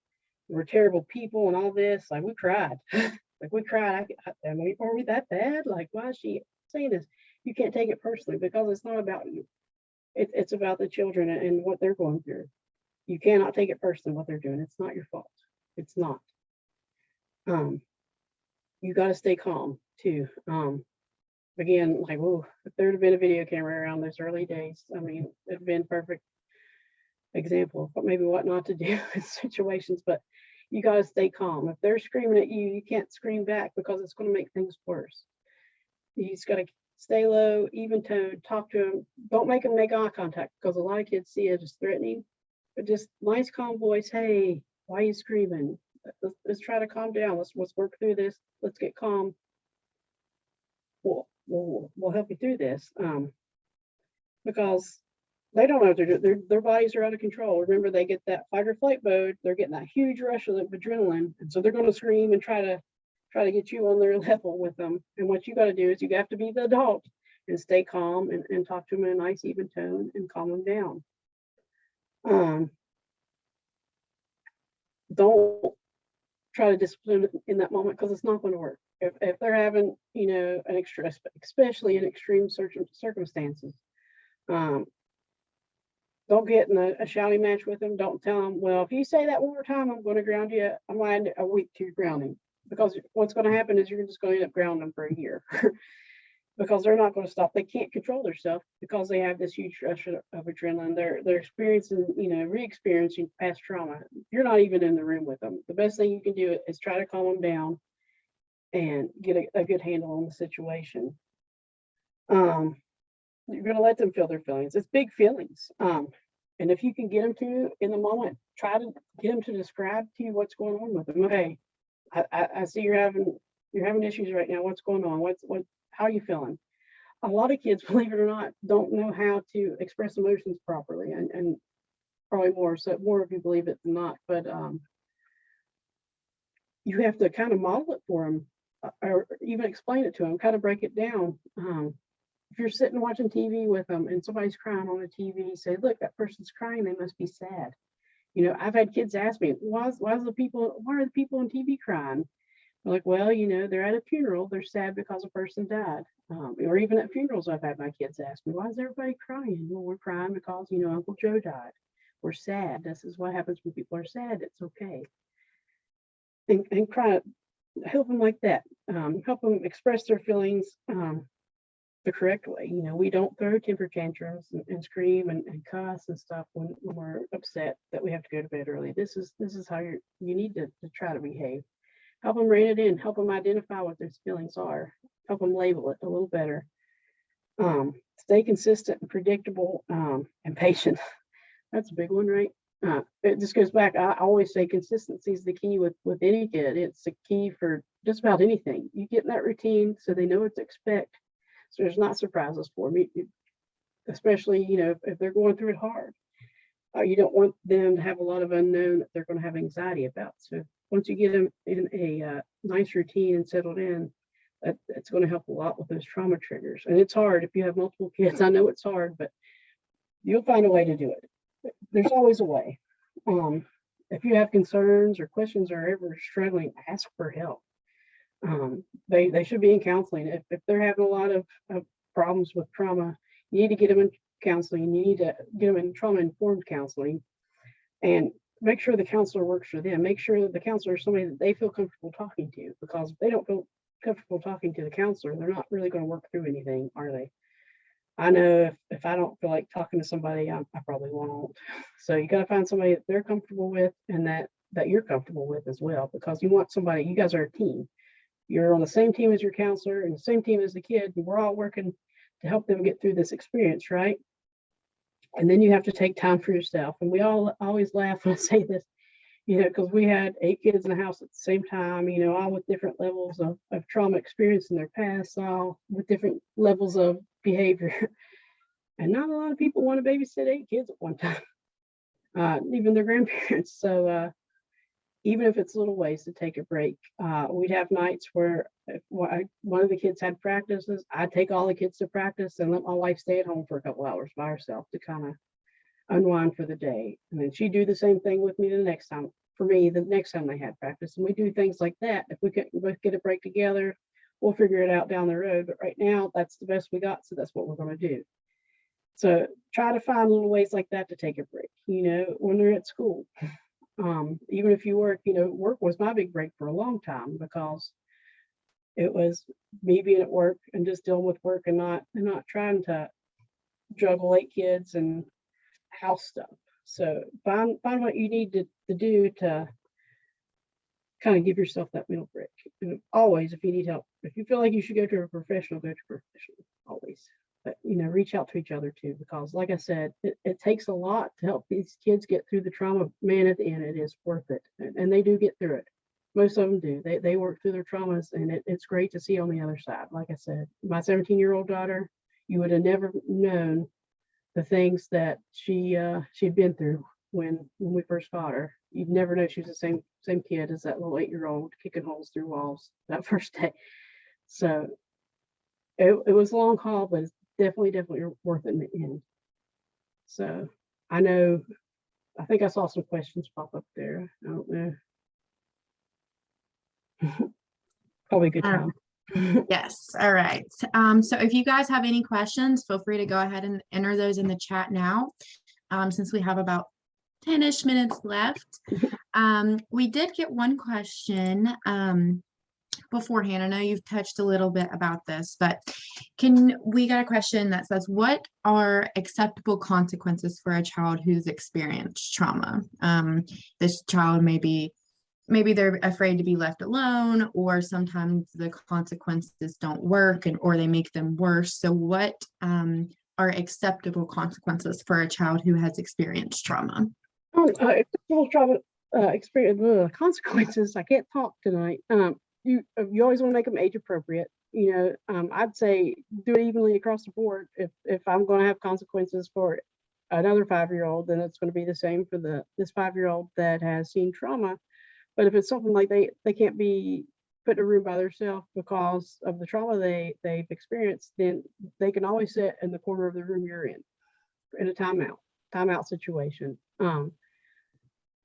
we're terrible people and all this. Like, we cried. Like, we cried. I mean, are we that bad? Like, why is she saying this? You can't take it personally because it's not about you. It's about the children and what they're going through. You cannot take it personally what they're doing. It's not your fault. It's not. You got to stay calm too. Again, like, whoa, if there'd have been a video camera around those early days, I mean, it'd been perfect example of maybe what not to do in situations, but you got to stay calm. If they're screaming at you, you can't scream back because it's going to make things worse. You just got to stay low, even tone, talk to them. Don't make them make eye contact because a lot of kids see it as threatening, but just nice, calm voice. Hey, why are you screaming? Let's try to calm down. Let's work through this. Let's get calm. We'll help you through this. Because they don't know what they're doing. Their bodies are out of control. Remember, they get that fight or flight mode. They're getting that huge rush of adrenaline, and so they're going to scream and try to get you on their level with them. And what you got to do is you have to be the adult and stay calm and talk to them in a nice, even tone and calm them down. Don't try to discipline in that moment because it's not going to work. If they're having, an extra, especially in extreme circumstances, don't get in a shouting match with them. Don't tell them, well, if you say that one more time, I'm going to ground you. I'm going to add a week to your grounding, because what's going to happen is you're just going to end up grounding them for a year because they're not going to stop. They can't control themselves because they have this huge rush of adrenaline. They're experiencing, re-experiencing past trauma. You're not even in the room with them. The best thing you can do is try to calm them down and get a good handle on the situation. You're going to let them feel their feelings. It's big feelings. And if you can get them to in the moment, try to get them to describe to you what's going on with them. Okay, I see you're having issues right now. What's going on? How are you feeling? A lot of kids, believe it or not, don't know how to express emotions properly, and probably more of you believe it than not. But you have to kind of model it for them, or even explain it to them. Kind of break it down. If you're sitting watching TV with them and somebody's crying on the TV, say, look, that person's crying, they must be sad. I've had kids ask me, why are the people on TV crying? I'm like, well, they're at a funeral, they're sad because a person died. Or even at funerals, I've had my kids ask me, why is everybody crying? Well, we're crying because, Uncle Joe died. We're sad. This is what happens when people are sad. It's okay. And cry, help them like that. Help them express their feelings the correct way. We don't throw temper tantrums and scream and cuss and stuff when we're upset that we have to go to bed early. This is how you need to try to behave. Help them rein it in. Help them identify what their feelings are. Help them label it a little better. Stay consistent and predictable and patient. That's a big one, right? It just goes back. I always say consistency is the key with any kid. It's the key for just about anything. You get in that routine so they know what to expect. So there's not surprises for me, especially, if they're going through it hard. You don't want them to have a lot of unknown that they're going to have anxiety about. So once you get them in a nice routine and settled in, It's going to help a lot with those trauma triggers. And it's hard if you have multiple kids. I know it's hard, but you'll find a way to do it. There's always a way. If you have concerns or questions or ever struggling, ask for help. They should be in counseling. If they're having a lot of problems with trauma, you need to get them in counseling. You need to get them in trauma-informed counseling, and make sure the counselor works for them. Make sure that the counselor is somebody that they feel comfortable talking to, because if they don't feel comfortable talking to the counselor, they're not really going to work through anything, are they? I know if I don't feel like talking to somebody, I probably won't. So you got to find somebody that they're comfortable with, and that you're comfortable with as well, because you want somebody, you guys are a team. You're on the same team as your counselor and the same team as the kid, and we're all working to help them get through this experience, right? And then you have to take time for yourself. And we all always laugh when I say this, because we had 8 kids in the house at the same time, all with different levels of trauma experience in their past, all with different levels of behavior. And not a lot of people want to babysit 8 kids at one time, even their grandparents. So even if it's little ways to take a break, we'd have nights where if one of the kids had practices, I'd take all the kids to practice and let my wife stay at home for a couple hours by herself to kind of unwind for the day. And then she'd do the same thing with me the next time they had practice. And we do things like that. If we could both get a break together, we'll figure it out down the road. But right now, that's the best we got. So that's what we're going to do. So try to find little ways like that to take a break, when they're at school. Even if you work, work was my big break for a long time, because it was me being at work and just dealing with work and not trying to juggle 8 kids and house stuff. So find what you need to do to kind of give yourself that mental break. And always, if you need help, if you feel like you should go to a professional, go to a professional, always. But, reach out to each other too, because like I said, it takes a lot to help these kids get through the trauma. Man, at the end, it is worth it. And they do get through it. Most of them do. They work through their traumas, and it's great to see on the other side. Like I said, my 17-year-old daughter, you would have never known the things that she'd been through when we first got her. You'd never know she was the same kid as that little 8-year-old kicking holes through walls that first day. So it was a long haul, but it's definitely worth it in the end. So I think I saw some questions pop up there. I don't know. Probably a good time. Yes. All right. So if you guys have any questions, feel free to go ahead and enter those in the chat now, since we have about 10-ish minutes left. We did get one question beforehand. I know you've touched a little bit about this, but we got a question that says, what are acceptable consequences for a child who's experienced trauma? This child maybe they're afraid to be left alone, or sometimes the consequences don't work or they make them worse. So what are acceptable consequences for a child who has experienced trauma? Acceptable trauma experience consequences. I can't talk tonight. You always want to make them age appropriate. I'd say do it evenly across the board. If I'm going to have consequences for another 5-year-old, then it's going to be the same for this 5-year-old that has seen trauma. But if it's something like they can't be put in a room by themselves because of the trauma they've experienced, then they can always sit in the corner of the room you're in a timeout situation.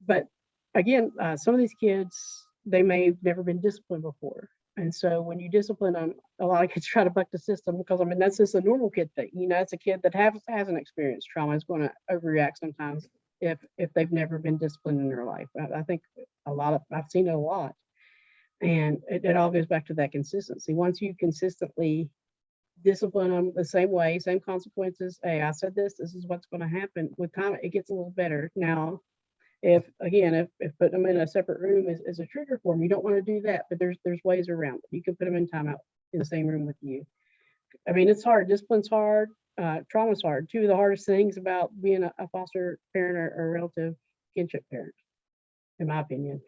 But again, some of these kids, they may have never been disciplined before. And so when you discipline them, a lot of kids try to buck the system, because that's just a normal kid thing. It's a kid that hasn't experienced trauma is going to overreact sometimes if they've never been disciplined in their life. I think I've seen it a lot. And it all goes back to that consistency. Once you consistently discipline them the same way, same consequences, hey, I said this is what's going to happen. With time, it gets a little better. Now, if putting them in a separate room is a trigger for them, you don't want to do that, but there's ways around it. You can put them in timeout in the same room with you. It's hard. Discipline's hard. Trauma's hard. Two of the hardest things about being a foster parent or relative kinship parent, in my opinion.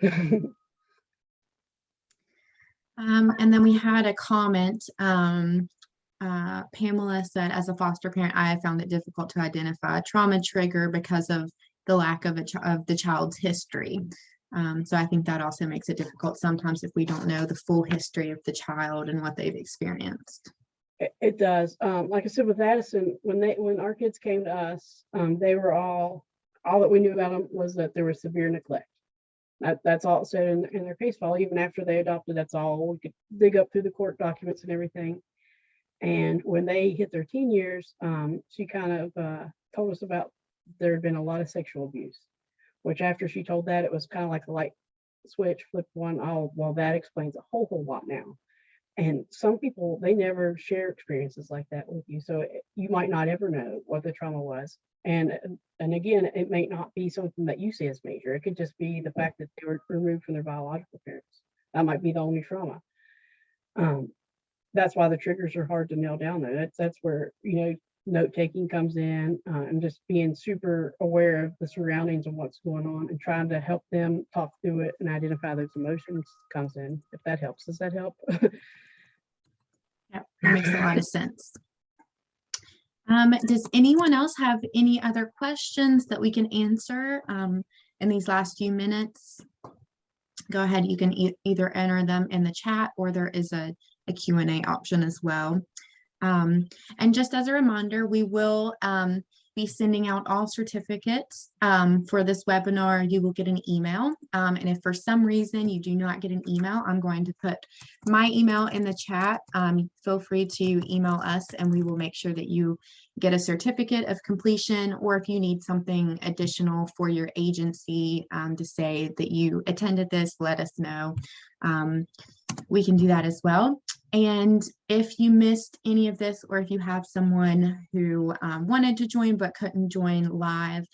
And then we had a comment. Pamela said, as a foster parent, I have found it difficult to identify a trauma trigger because of the lack of the child's history. So I think that also makes it difficult sometimes if we don't know the full history of the child and what they've experienced. It does. Like I said, with Addison, when our kids came to us, they were all that we knew about them was that there was severe neglect. That's all it said in their case file. Even after they adopted, that's all we could dig up through the court documents and everything. And when they hit their teen years, she kind of told us about there had been a lot of sexual abuse, which after she told that, it was kind of like a light switch, flip one. Oh, well, that explains a whole lot now. And some people, they never share experiences like that with you. So you might not ever know what the trauma was. And again, it may not be something that you see as major. It could just be the fact that they were removed from their biological parents. That might be the only trauma. That's why the triggers are hard to nail down though. That's where, note taking comes in, and just being super aware of the surroundings and what's going on and trying to help them talk through it and identify those emotions comes in. If that helps, does that help? Yep, that makes a lot of sense. Does anyone else have any other questions that we can answer in these last few minutes? Go ahead, you can either enter them in the chat or there is a Q&A option as well. And just as a reminder, we will be sending out all certificates for this webinar. You will get an email. And if for some reason you do not get an email, I'm going to put my email in the chat. Feel free to email us and we will make sure that you get a certificate of completion, or if you need something additional for your agency to say that you attended this, let us know. We can do that as well. And if you missed any of this, or if you have someone who wanted to join but couldn't join live,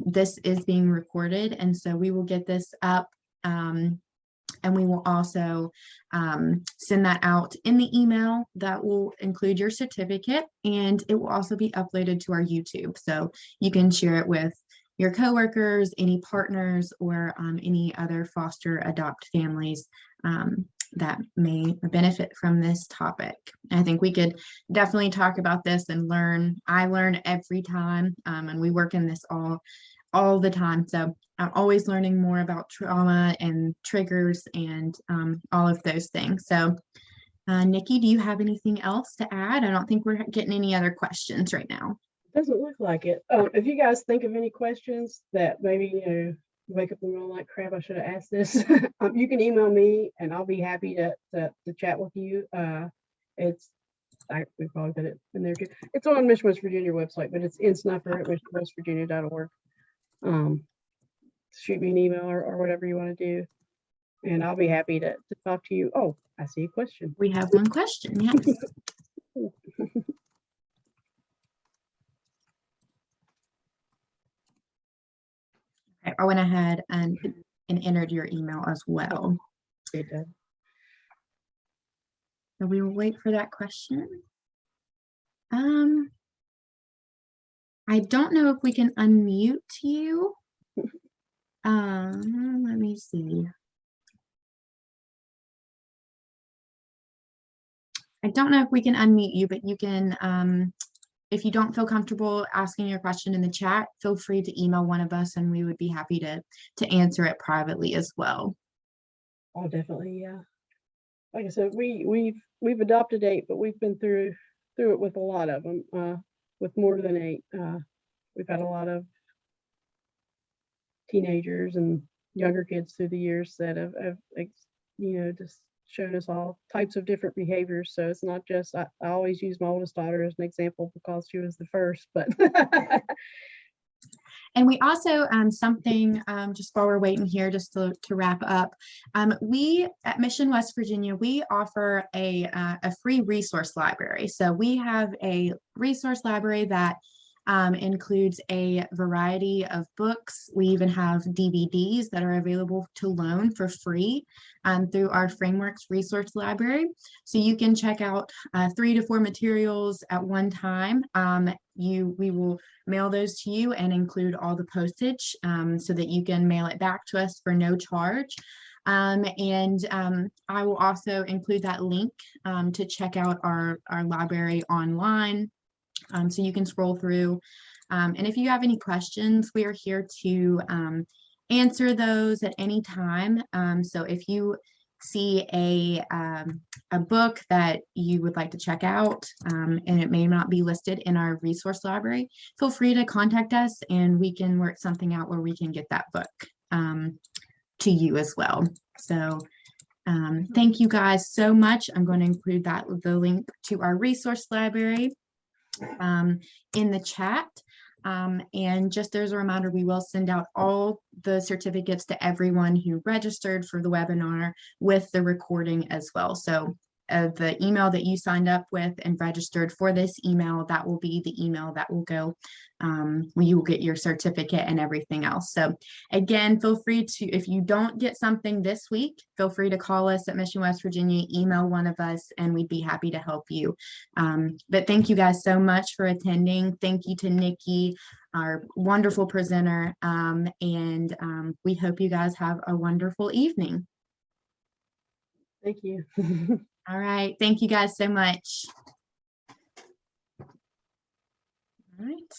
this is being recorded. And so we will get this up and we will also send that out in the email that will include your certificate, and it will also be uploaded to our YouTube. So you can share it with your coworkers, any partners, or any other foster adopt families that may benefit from this topic. I think we could definitely talk about this and learn. I learn every time, and we work in this all the time. So I'm always learning more about trauma and triggers and all of those things. So Nikki, do you have anything else to add? I don't think we're getting any other questions right now. Doesn't look like it. If you guys think of any questions that maybe, wake up in the middle like, crap, I should have asked this, you can email me and I'll be happy to chat with you. We probably put it in there too. It's on Mission West Virginia website, but it's in Snuffer at missionwestvirginia.org. Shoot me an email or whatever you want to do, and I'll be happy to talk to you. Oh, I see a question. We have one question, yes. I went ahead and entered your email as well. It does. So we will wait for that question. I don't know if we can unmute you. Let me see. I don't know if we can unmute you, but you can, if you don't feel comfortable asking your question in the chat, feel free to email one of us and we would be happy to answer it privately as well. Oh, definitely, yeah. Like I said, we've adopted 8, but we've been through it with a lot of them, with more than 8. We've had a lot of teenagers and younger kids through the years that have just shown us all types of different behaviors. So it's not just, I always use my oldest daughter as an example because she was the first, but and we also something just while we're waiting here, just to wrap up, we at Mission West Virginia, we offer a free resource library. So we have a resource library that includes a variety of books. We even have DVDs that are available to loan for free through our Frameworks resource library. So you can check out 3 to 4 materials at one time. We will mail those to you and include all the postage so that you can mail it back to us for no charge. I will also include that link to check out our library online. So you can scroll through. And if you have any questions, we are here to answer those at any time. So if you see a book that you would like to check out, and it may not be listed in our resource library, feel free to contact us and we can work something out where we can get that book to you as well. So thank you guys so much. I'm going to include the link to our resource library in the chat. And just as a reminder, we will send out all the certificates to everyone who registered for the webinar with the recording as well. So the email that you signed up with and registered for this email, that will be the email that will go where you will get your certificate and everything else. So again, feel free to, if you don't get something this week, feel free to call us at Mission West Virginia, email one of us, and we'd be happy to help you. But thank you guys so much for attending. Thank you to Nikki, our wonderful presenter, and we hope you guys have a wonderful evening. Thank you. All right. Thank you guys so much. All right.